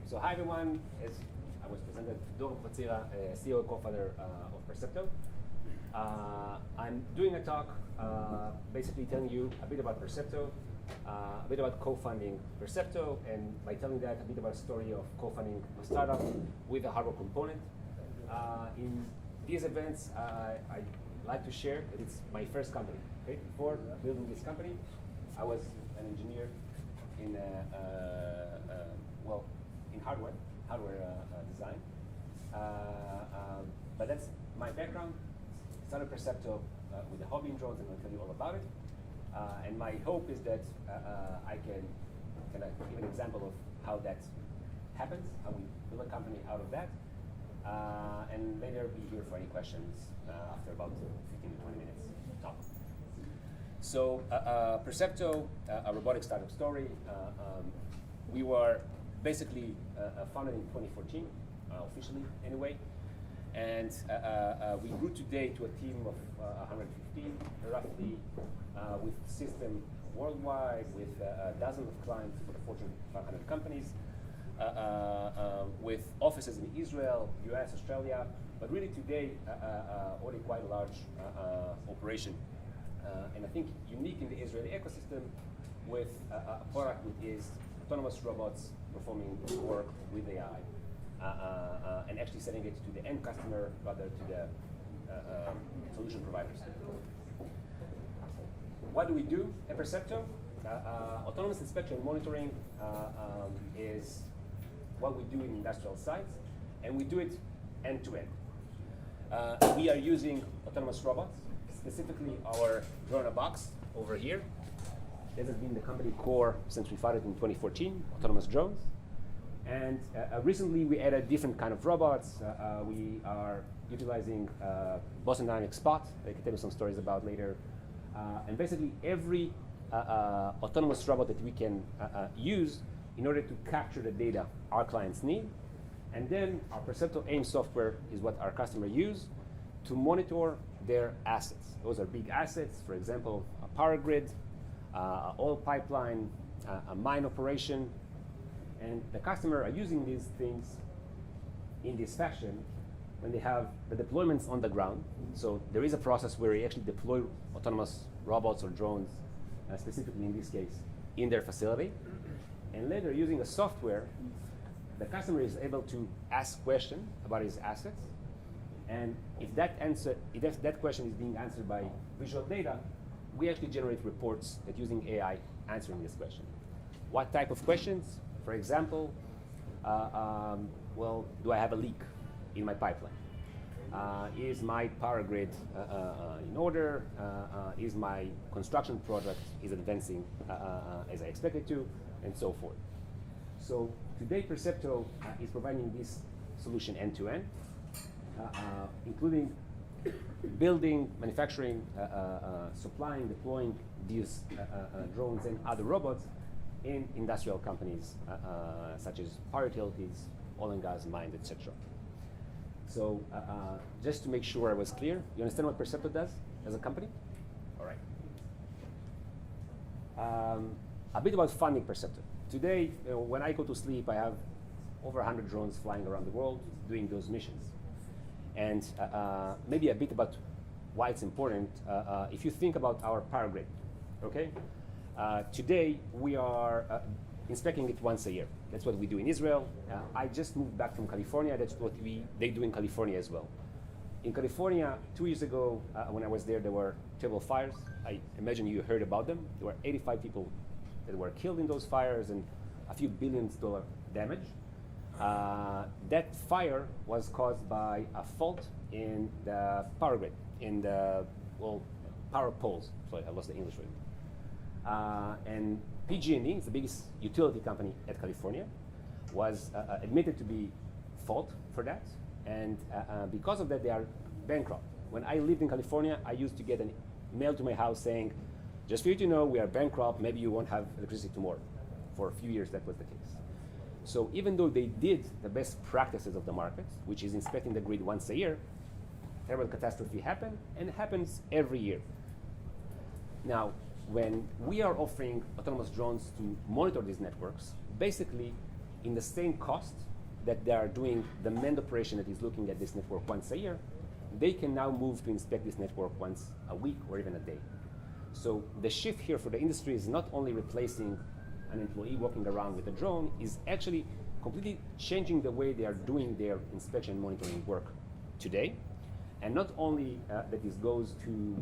So hi everyone, as I was presented, Abuhasira, CEO and co-founder of Percepto. I'm doing a talk basically telling you a bit about Percepto, a bit about co-funding Percepto, and by telling that, a bit about a story of co-funding a startup with a hardware component. In these events, I like to share that it's my first company. Okay? Before building this company, I was an engineer in in hardware design. But that's my background. Started Percepto with a hobby in drones, and I'll tell you all about it. And my hope is that I can give an example of how that happens, how we build a company out of that. And later be here for any questions after about 15 to 20 minutes top. So Percepto, a robotics startup story. We were basically founded in 2014, officially anyway. And we grew today to a team of 115, roughly, with system worldwide, with dozens of clients for the Fortune 500 companies, with offices in Israel, US, Australia, but really today, already quite a large operation. And I think unique in the Israeli ecosystem with a product which is autonomous robots performing work with AI. And actually selling it to the end customer rather to the solution providers. What do we do at Percepto? Autonomous inspection and monitoring is what we do in industrial sites, and we do it end to end. We are using autonomous robots, specifically our drone-a-box over here. This has been the company core since we founded in 2014, autonomous drones. And recently we added different kind of robots. We are utilizing Boston Dynamics Spot, I can tell you some stories about later. And basically every autonomous robot that we can use in order to capture the data our clients need. And then our Percepto AIM software is what our customers use to monitor their assets. Those are big assets, for example, a power grid, oil pipeline, a mine operation. And the customer are using these things in this fashion when they have the deployments on the ground. So there is a process where we actually deploy autonomous robots or drones, specifically in this case, in their facility. And later, using a software, the customer is able to ask questions about his assets. And if that question is being answered by visual data, we actually generate reports that using AI answering this question. What type of questions? For example, well, do I have a leak in my pipeline? Is my power grid in order? Is my construction project advancing as I expected to? And so forth. So today Percepto is providing this solution end-to-end, including building, manufacturing, supplying, deploying these drones and other robots in industrial companies such as power utilities, oil and gas, mines, etc. So just to make sure I was clear, you understand what Percepto does as a company? All right. A bit about funding Percepto. Today, when I go to sleep, I have over 100 drones flying around the world doing those missions. And maybe a bit about why it's important. If you think about our power grid, okay? Today, we are inspecting it once a year. That's what we do in Israel. I just moved back from California. That's what they do in California as well. In California, 2 years ago, when I was there were terrible fires. I imagine you heard about them. There were 85 people that were killed in those fires and a few billions dollar damage. That fire was caused by a fault in the power grid, in the, power poles. Sorry, I lost the English word. And PG&E, it's the biggest utility company at California, was admitted to be fault for that. And because of that, they are bankrupt. When I lived in California, I used to get an email to my house saying, just for you to know, we are bankrupt, maybe you won't have electricity tomorrow. For a few years, that was the case. So even though they did the best practices of the market, which is inspecting the grid once a year, terrible catastrophe happened, and it happens every year. Now, when we are offering autonomous drones to monitor these networks, basically in the same cost that they are doing the manned operation that is looking at this network once a year, they can now move to inspect this network once a week or even a day. So the shift here for the industry is not only replacing an employee walking around with a drone, is actually completely changing the way they are doing their inspection and monitoring work today. And not only that this goes to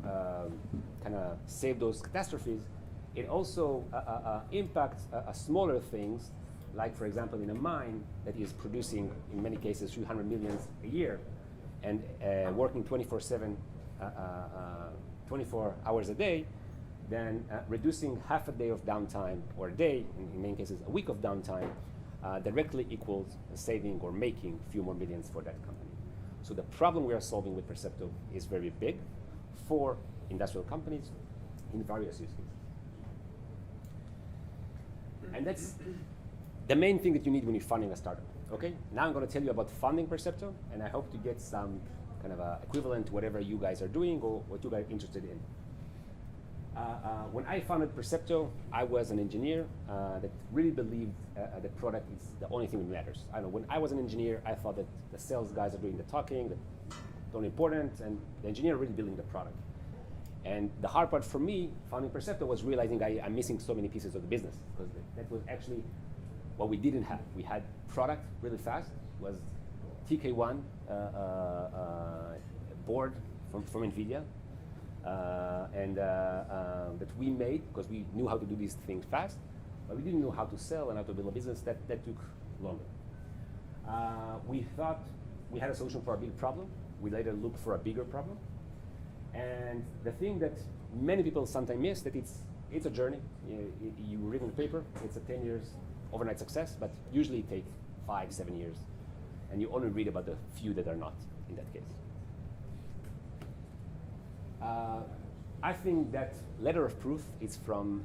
kind of save those catastrophes, it also impacts smaller things, like for example in a mine that is producing in many cases 300 million a year and working 24/7, 24 hours a day, then reducing half a day of downtime or a day, in many cases a week of downtime, directly equals saving or making a few more millions for that company. So the problem we are solving with Percepto is very big for industrial companies in various use cases. And that's the main thing that you need when you're funding a startup. Okay, now I'm going to tell you about funding Percepto, and I hope to get some kind of equivalent to whatever you guys are doing or what you guys are interested in. When I founded Percepto, I was an engineer that really believed the product is the only thing that matters. I know when I was an engineer, I thought that the sales guys are doing the talking, that's only important, and the engineer really building the product. And the hard part for me, founding Percepto, was realizing I'm missing so many pieces of the business, because that was actually what we didn't have. We had product really fast, was TK1 board from NVIDIA, that we made because we knew how to do these things fast, but we didn't know how to sell and how to build a business. That took longer. We thought we had a solution for a big problem. We later looked for a bigger problem. And the thing that many people sometimes miss, that it's a journey. You read in the paper, it's a 10 years overnight success, but usually it takes 5-7 years. And you only read about the few that are not in that case. I think that letter of proof is from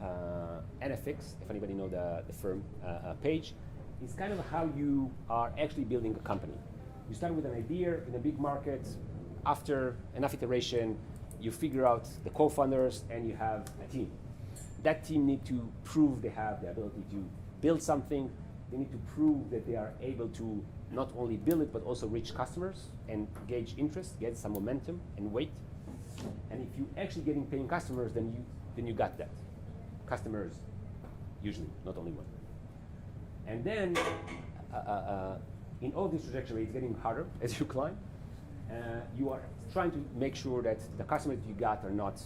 NFX, if anybody know the firm page. It's kind of how you are actually building a company. You start with an idea in a big market. After enough iteration, you figure out the co-founders and you have a team. That team need to prove they have the ability to build something. They need to prove that they are able to not only build it, but also reach customers and gauge interest, get some momentum and weight. And if you actually getting paying customers, then you got that. Customers, usually, not only one. And then, in all this trajectory, it's getting harder as you climb. You are trying to make sure that the customers you got are not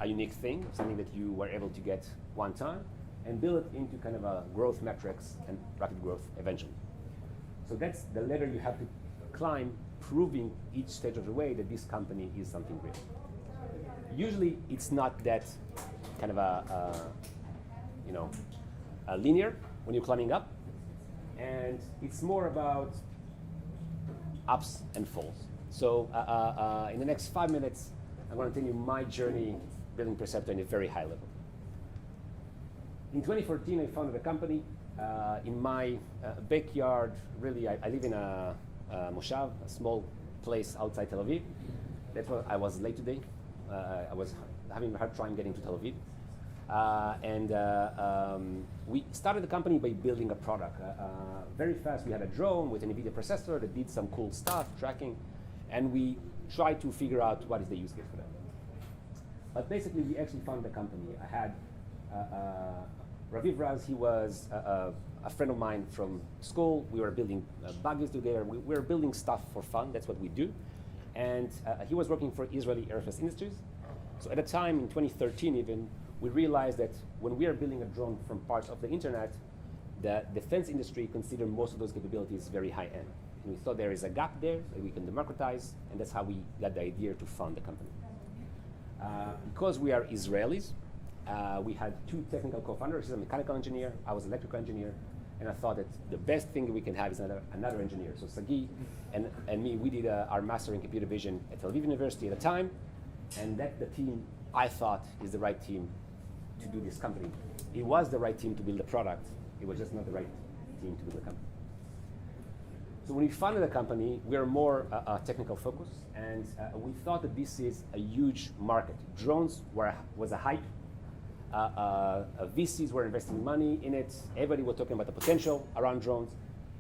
a unique thing, something that you were able to get one time, and build it into kind of a growth metrics and rapid growth eventually. So that's the ladder you have to climb, proving each stage of the way that this company is something real. Usually, it's not that kind of a linear when you're climbing up, and it's more about ups and falls. So in the next 5 minutes, I'm going to tell you my journey building Percepto in a very high level. In 2014, I founded a company in my backyard. Really, I live in a Moshav, a small place outside Tel Aviv. That's why I was late today. I was having a hard time getting to Tel Aviv. We started the company by building a product. Very fast, we had a drone with an NVIDIA processor that did some cool stuff, tracking, and we tried to figure out what is the use case for that. But basically, we actually founded the company. I had Raviv Raz, he was a friend of mine from school. We were building buggies together. We were building stuff for fun. That's what we do. And he was working for Israeli Aerospace Industries. So at the time, in 2013 even, we realized that when we are building a drone from parts of the internet, the defense industry considered most of those capabilities very high end. And we thought there is a gap there that we can democratize, and that's how we got the idea to found the company. Because we are Israelis, we had two technical co-founders. He's a mechanical engineer, I was an electrical engineer, and I thought that the best thing we can have is another engineer. So Sagi and me, we did our master in computer vision at Tel Aviv University at the time, and that's the team I thought is the right team to do this company. It was the right team to build the product. It was just not the right team to build the company. So when we founded the company, we were more technical focused, and we thought that this is a huge market. Drones was a hype. VCs were investing money in it. Everybody was talking about the potential around drones.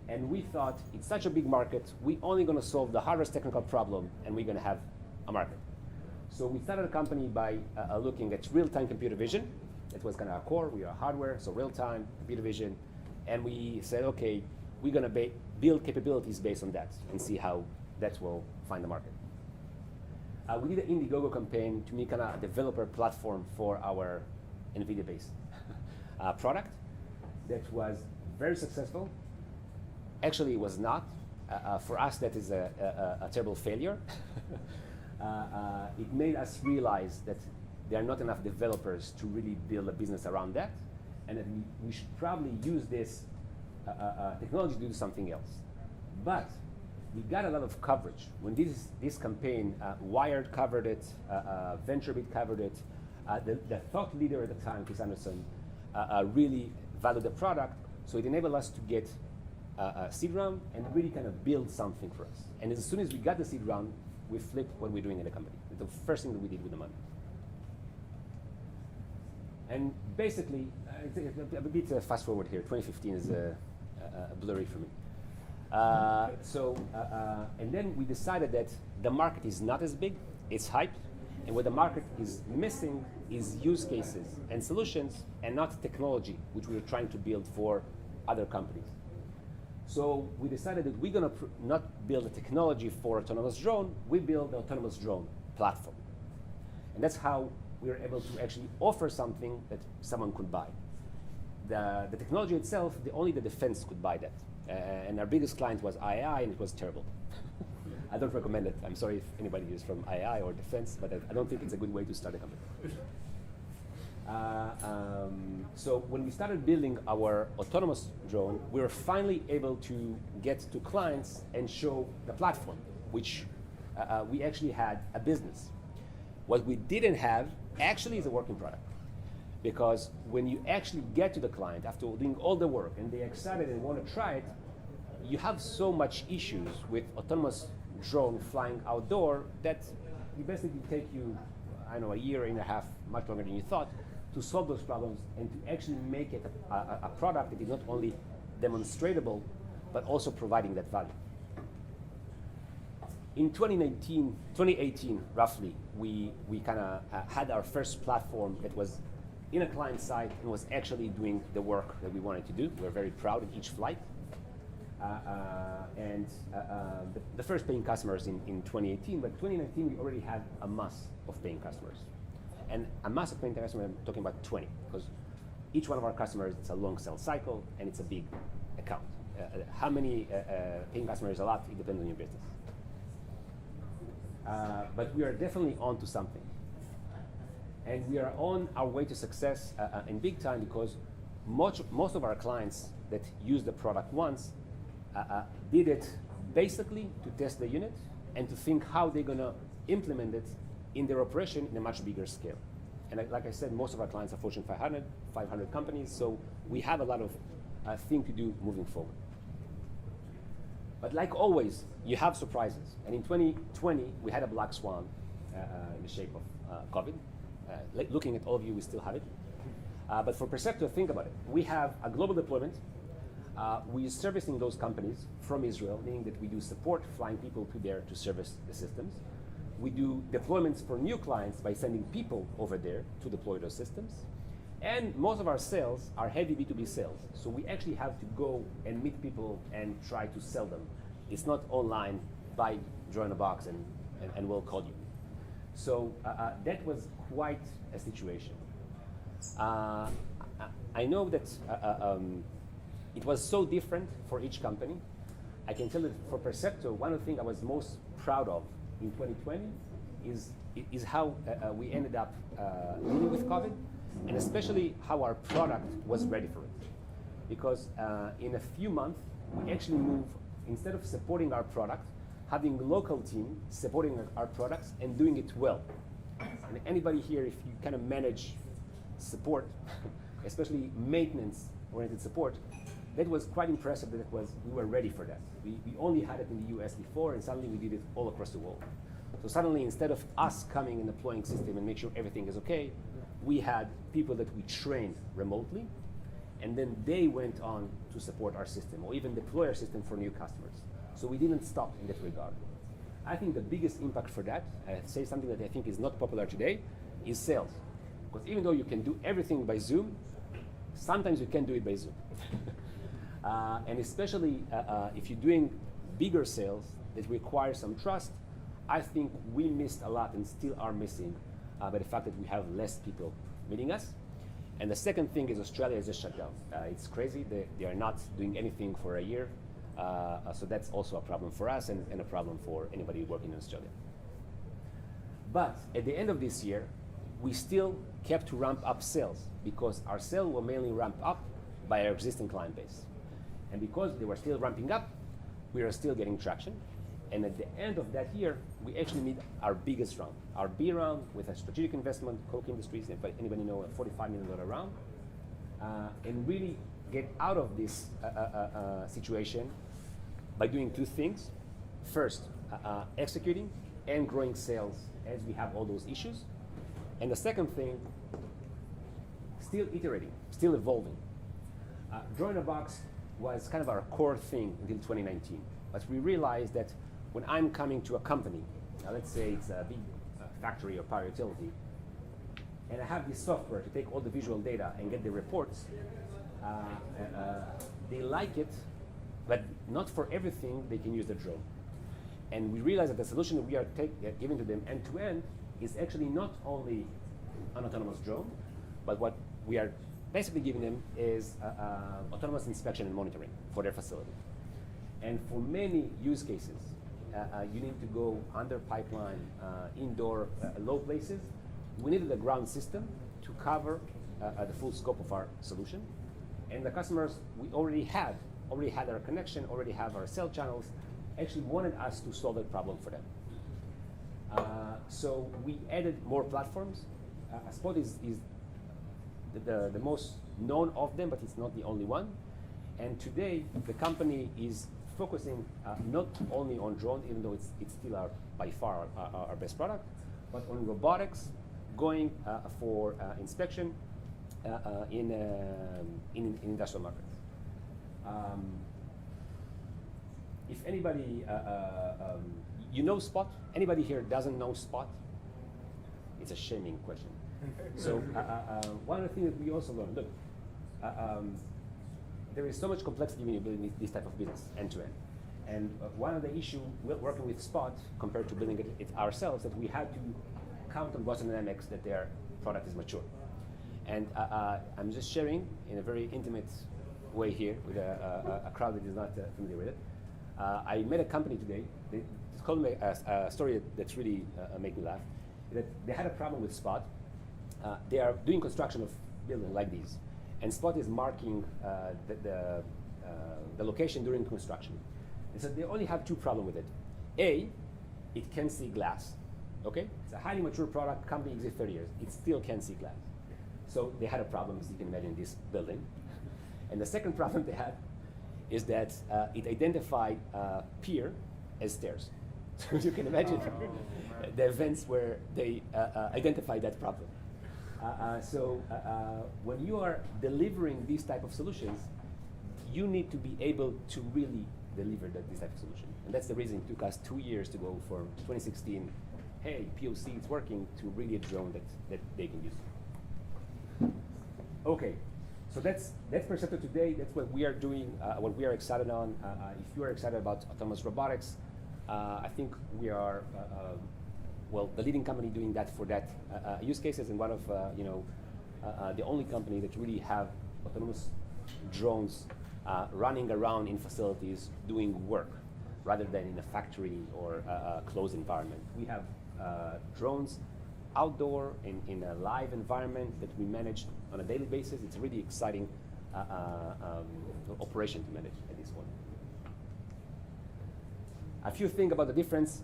And we thought, it's such a big market, we're only going to solve the hardest technical problem, and we're going to have a market. So we started a company by looking at real-time computer vision. That was kind of our core. We are hardware, so real-time computer vision. And we said, okay, we're going to build capabilities based on that and see how that will find the market. We did an Indiegogo campaign to make kind of a developer platform for our NVIDIA-based product that was very successful. Actually, it was not. For us, that is a terrible failure. It made us realize that there are not enough developers to really build a business around that, and that we should probably use this technology to do something else. But we got a lot of coverage. When this campaign, Wired covered it, VentureBeat covered it, the thought leader at the time, Chris Anderson, really valued the product, so it enabled us to get a seed round and really kind of build something for us. And as soon as we got the seed round, we flipped what we're doing in the company. It's the first thing that we did with the money. And basically, a bit fast forward here. 2015 is blurry for me. And then we decided that the market is not as big, it's hype, and what the market is missing is use cases and solutions and not technology, which we were trying to build for other companies. So we decided that we're going to not build a technology for autonomous drone, we build the autonomous drone platform. And that's how we were able to actually offer something that someone could buy. The technology itself, only the defense could buy that. And our biggest client was IAI, and it was terrible. I don't recommend it. I'm sorry if anybody is from IAI or defense, but I don't think it's a good way to start a company. So when we started building our autonomous drone, we were finally able to get to clients and show the platform, which we actually had a business. What we didn't have actually is a working product. Because when you actually get to the client after doing all the work and they're excited and want to try it, you have so much issues with autonomous drone flying outdoor that it basically take you, I don't know, a year and a half, much longer than you thought, to solve those problems and to actually make it a product that is not only demonstratable, but also providing that value. In 2018, roughly, we kind of had our first platform that was in a client side and was actually doing the work that we wanted to do. We're very proud of each flight. The first paying customers in 2018, but 2019 we already had a mass of paying customers. And a mass of paying customers, I'm talking about 20, because each one of our customers, it's a long sales cycle and it's a big account. How many paying customers? A lot, it depends on your business. But we are definitely on to something. And we are on our way to success in big time, because most of our clients that use the product once did it basically to test the unit and to think how they're going to implement it in their operation in a much bigger scale. And like I said, most of our clients are Fortune 500 companies, so we have a lot of things to do moving forward. But like always, you have surprises. And in 2020, we had a black swan in the shape of COVID. Looking at all of you, we still have it. But for Perceptor, think about it. We have a global deployment. We are servicing those companies from Israel, meaning that we do support, flying people to there to service the systems. We do deployments for new clients by sending people over there to deploy those systems. And most of our sales are heavy B2B sales. So we actually have to go and meet people and try to sell them. It's not online, buy, join a box, and we'll call you. So that was quite a situation. I know that it was so different for each company. I can tell that for Perceptor, one of the things I was most proud of in 2020 is how we ended up dealing with COVID, and especially how our product was ready for it. Because in a few months, we actually moved, instead of supporting our product, having a local team supporting our products and doing it well. And anybody here, if you kind of manage support, especially maintenance-oriented support, that was quite impressive that we were ready for that. We only had it in the US before, and suddenly we did it all across the world. So suddenly, instead of us coming and deploying system and make sure everything is okay, we had people that we trained remotely, and then they went on to support our system or even deploy our system for new customers. So we didn't stop in that regard. I think the biggest impact for that, I say something that I think is not popular today, is sales. Because even though you can do everything by Zoom, sometimes you can't do it by Zoom. And especially if you're doing bigger sales that require some trust, I think we missed a lot and still are missing by the fact that we have less people meeting us. And the second thing is Australia is just shut down. It's crazy. They are not doing anything for a year. So that's also a problem for us and a problem for anybody working in Australia. But at the end of this year, we still kept to ramp up sales because our sales were mainly ramped up by our existing client base. And because they were still ramping up, we are still getting traction. And at the end of that year, we actually made our biggest round, our B round with a strategic investment, Coke Industries, if anybody know, a $45 million round, and really get out of this situation by doing two things. First, executing and growing sales as we have all those issues. And the second thing, still iterating, still evolving. Draw in a box was kind of our core thing until 2019. But we realized that when I'm coming to a company, let's say it's a big factory or power utility, and I have this software to take all the visual data and get the reports, they like it, but not for everything they can use the drone. And we realized that the solution that we are giving to them end-to-end is actually not only an autonomous drone, but what we are basically giving them is autonomous inspection and monitoring for their facility. And for many use cases, you need to go under pipeline, indoor, low places. We needed a ground system to cover the full scope of our solution. And the customers we already had our connection, already have our sales channels, actually wanted us to solve that problem for them. So we added more platforms. Spot is the most known of them, but it's not the only one. And today, the company is focusing not only on drone, even though it's still by far our best product, but on robotics, going for inspection in industrial markets. If anybody, you know Spot? Anybody here doesn't know Spot? It's a shaming question. So one of the things that we also learned, look, there is so much complexity when you're building this type of business end-to-end. And one of the issues working with Spot compared to building it ourselves, that we had to count on Boston Dynamics that their product is mature. And I'm just sharing in a very intimate way here with a crowd that is not familiar with it. I met a company today. They told me a story that's really made me laugh. That they had a problem with Spot. They are doing construction of buildings like these, and Spot is marking the location during construction. And so they only have two problems with it. A, it can see glass. Okay, it's a highly mature product. Company exists 30 years. It still can see glass. So they had a problem, as you can imagine, in this building. And the second problem they had is that it identified pier as stairs. So you can imagine the events where they identified that problem. So when you are delivering these type of solutions, you need to be able to really deliver this type of solution. And that's the reason it took us 2 years to go from 2016, hey, POC, it's working, to really a drone that they can use. Okay, so that's Perceptor today. That's what we are doing, what we are excited on. If you are excited about autonomous robotics, I think we are, well, the leading company doing that for that use cases, and one of the only company that really have autonomous drones running around in facilities doing work rather than in a factory or a closed environment. We have drones outdoor in a live environment that we manage on a daily basis. It's a really exciting operation to manage at this point. A few things about the difference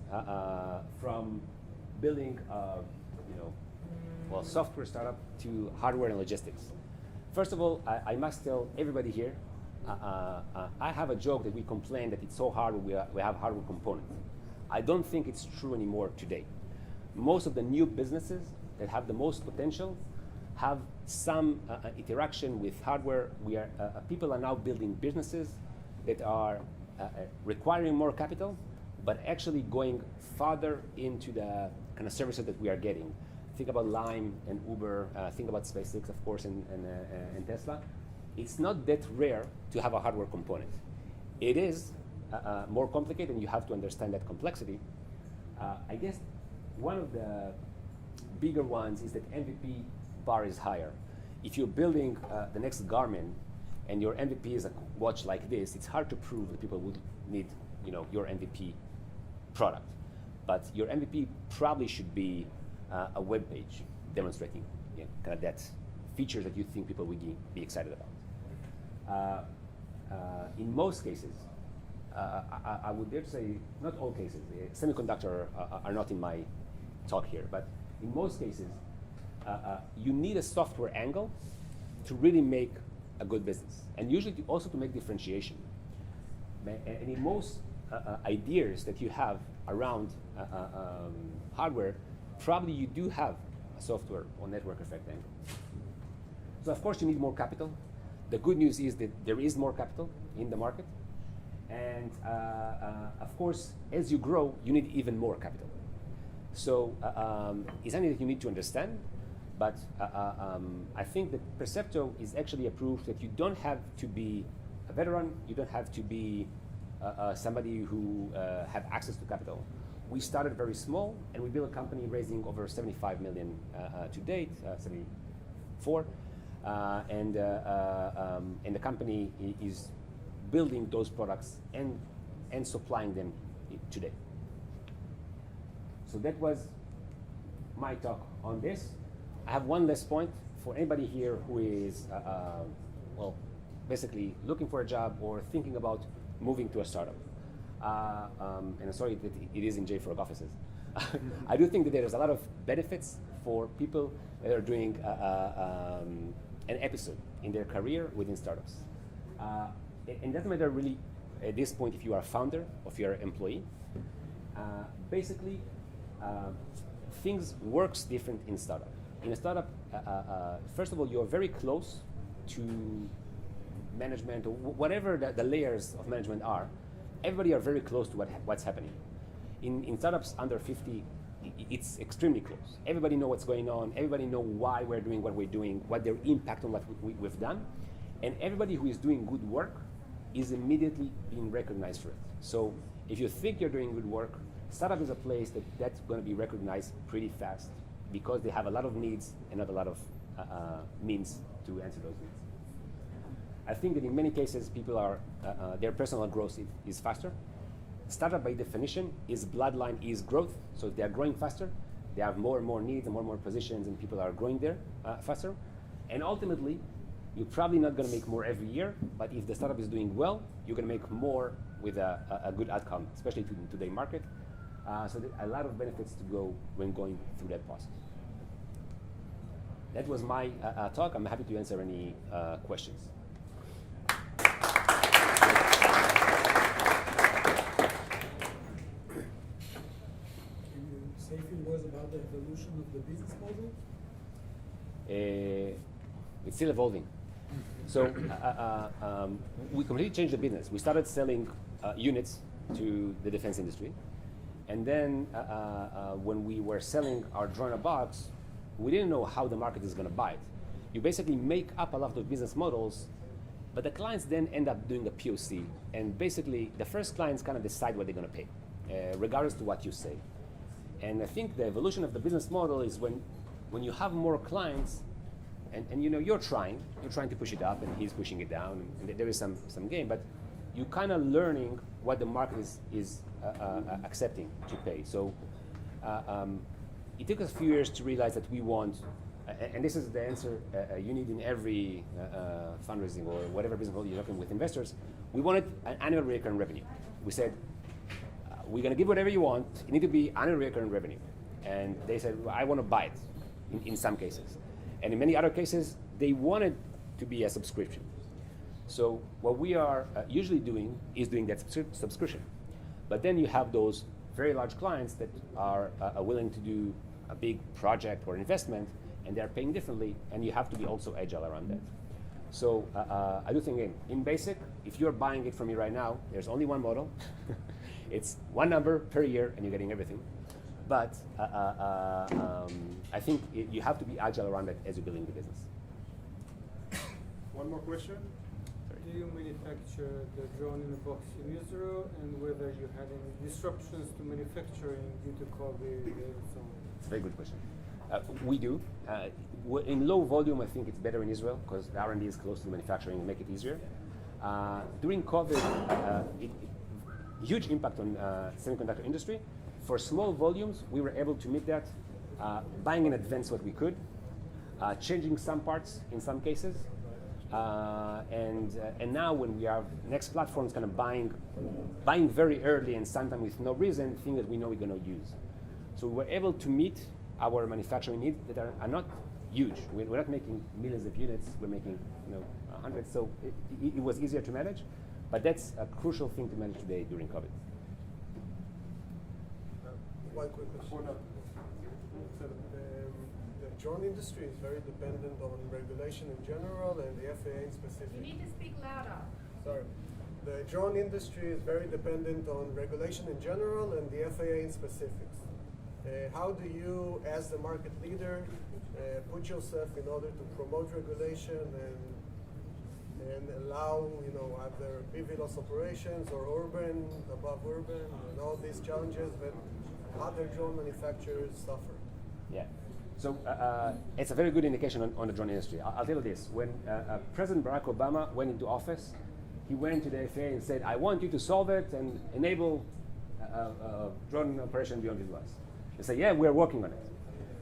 from building software startup to hardware and logistics. First of all, I must tell everybody here, I have a joke that we complain that it's so hard when we have hardware components. I don't think it's true anymore today. Most of the new businesses that have the most potential have some interaction with hardware. People are now building businesses that are requiring more capital, but actually going farther into the kind of services that we are getting. Think about Lime and Uber, think about SpaceX, of course, and Tesla. It's not that rare to have a hardware component. It is more complicated, and you have to understand that complexity. I guess one of the bigger ones is that MVP bar is higher. If you're building the next Garmin, and your MVP is a watch like this, it's hard to prove that people would need, your MVP product. But your MVP probably should be a web page demonstrating kind of that feature that you think people would be excited about. In most cases, I would dare to say, not all cases, semiconductor are not in my talk here, but in most cases, you need a software angle to really make a good business, and usually also to make differentiation. And in most ideas that you have around hardware, probably you do have a software or network effect angle. So of course you need more capital. The good news is that there is more capital in the market, and of course as you grow, you need even more capital. So it's something that you need to understand. But I think that Percepto is actually a proof that you don't have to be a veteran, you don't have to be somebody who have access to capital. We started very small, and we built a company raising over 75 million to date, 74, and the company is building those products and supplying them today. So that was my talk on this. I have one last point for anybody here who is, basically looking for a job or thinking about moving to a startup. And I'm sorry that it is in JFrog offices. I do think that there's a lot of benefits for people that are doing an episode in their career within startups. It doesn't matter really at this point if you are a founder or if you're an employee. Basically, things works different in startup. In a startup, first of all, you're very close to management or whatever the layers of management are. Everybody are very close to what's happening. In startups under 50, it's extremely close. Everybody know what's going on. Everybody know why we're doing what we're doing, what their impact on what we've done. And everybody who is doing good work is immediately being recognized for it. So if you think you're doing good work, startup is a place that's going to be recognized pretty fast, because they have a lot of needs and not a lot of means to answer those needs. I think that in many cases, people are, their personal growth is faster. Startup by definition is bloodline is growth. So if they are growing faster, they have more and more needs and more positions, and people are growing there faster. And ultimately, you're probably not going to make more every year, but if the startup is doing well, you're going to make more with a good outcome, especially to today's market. So there are a lot of benefits to go when going through that process. That was my talk. I'm happy to answer any questions. Can you say a few words about the evolution of the business model? It's still evolving. So we completely changed the business. We started selling units to the defense industry. And then when we were selling our drone box, we didn't know how the market is going to buy it. You basically make up a lot of those business models, but the clients then end up doing a POC. And basically, the first clients kind of decide what they're going to pay, regardless to what you say. And I think the evolution of the business model is when you have more clients, and you're trying to push it up, and he's pushing it down, and there is some game, but you're kind of learning what the market is accepting to pay. So it took us a few years to realize that we want, and this is the answer you need in every fundraising or whatever business model you're talking with investors. We wanted an annual recurring revenue. We said, we're going to give whatever you want. It need to be annual recurring revenue. And they said, well, I want to buy it in some cases. And in many other cases, they wanted to be a subscription. So what we are usually doing is doing that subscription. But then you have those very large clients that are willing to do a big project or investment, and they're paying differently, and you have to be also agile around that. So I do think in basic, if you're buying it from me right now, there's only one model. It's one number per year, and you're getting everything. But I think you have to be agile around it as you're building the business. One more question. Do you manufacture the drone in a box in Israel, and whether you had any disruptions to manufacturing due to COVID and so on? It's a very good question. We do. In low volume, I think it's better in Israel because the R&D is close to the manufacturing and make it easier. During COVID, huge impact on semiconductor industry. For small volumes, we were able to meet that, buying in advance what we could, changing some parts in some cases, and now when we have next platforms kind of buying very early and sometimes with no reason, things that we know we're going to use. So we were able to meet our manufacturing needs that are not huge. We're not making millions of units. We're making hundreds. So it was easier to manage, but that's a crucial thing to manage today during COVID. One quick question. The drone industry is very dependent on regulation in general and the FAA in specific. You need to speak louder. Sorry. The drone industry is very dependent on regulation in general and the FAA in specifics. How do you, as the market leader, put yourself in order to promote regulation and allow, either BVLOS operations or urban, above urban, and all these challenges that other drone manufacturers suffer? Yeah. So it's a very good indication on the drone industry. I'll tell you this. When President Barack Obama went into office, he went to the FAA and said, I want you to solve it and enable drone operation beyond visuals. They say, yeah, we're working on it.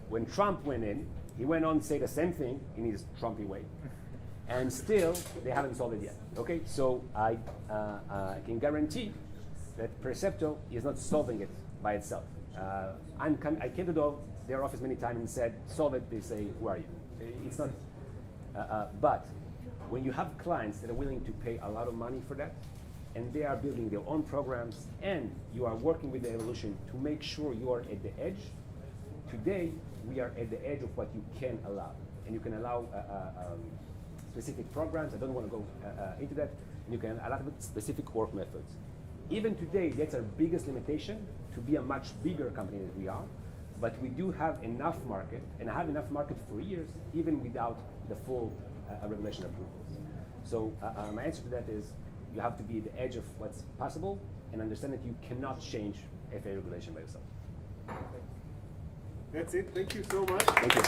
When Trump went in, he went on to say the same thing in his Trumpy way. And still, they haven't solved it yet. Okay, so I can guarantee that Percepto is not solving it by itself. I came to their office many times and said, solve it. They say, who are you? It's not. But when you have clients that are willing to pay a lot of money for that, and they are building their own programs, and you are working with the evolution to make sure you are at the edge, today we are at the edge of what you can allow. And you can allow specific programs. I don't want to go into that. And you can allow specific work methods. Even today, that's our biggest limitation, to be a much bigger company than we are. But we do have enough market, and I have enough market for years, even without the full regulation approvals. So my answer to that is, you have to be at the edge of what's possible and understand that you cannot change FAA regulation by yourself. That's it. Thank you so much. Thank you.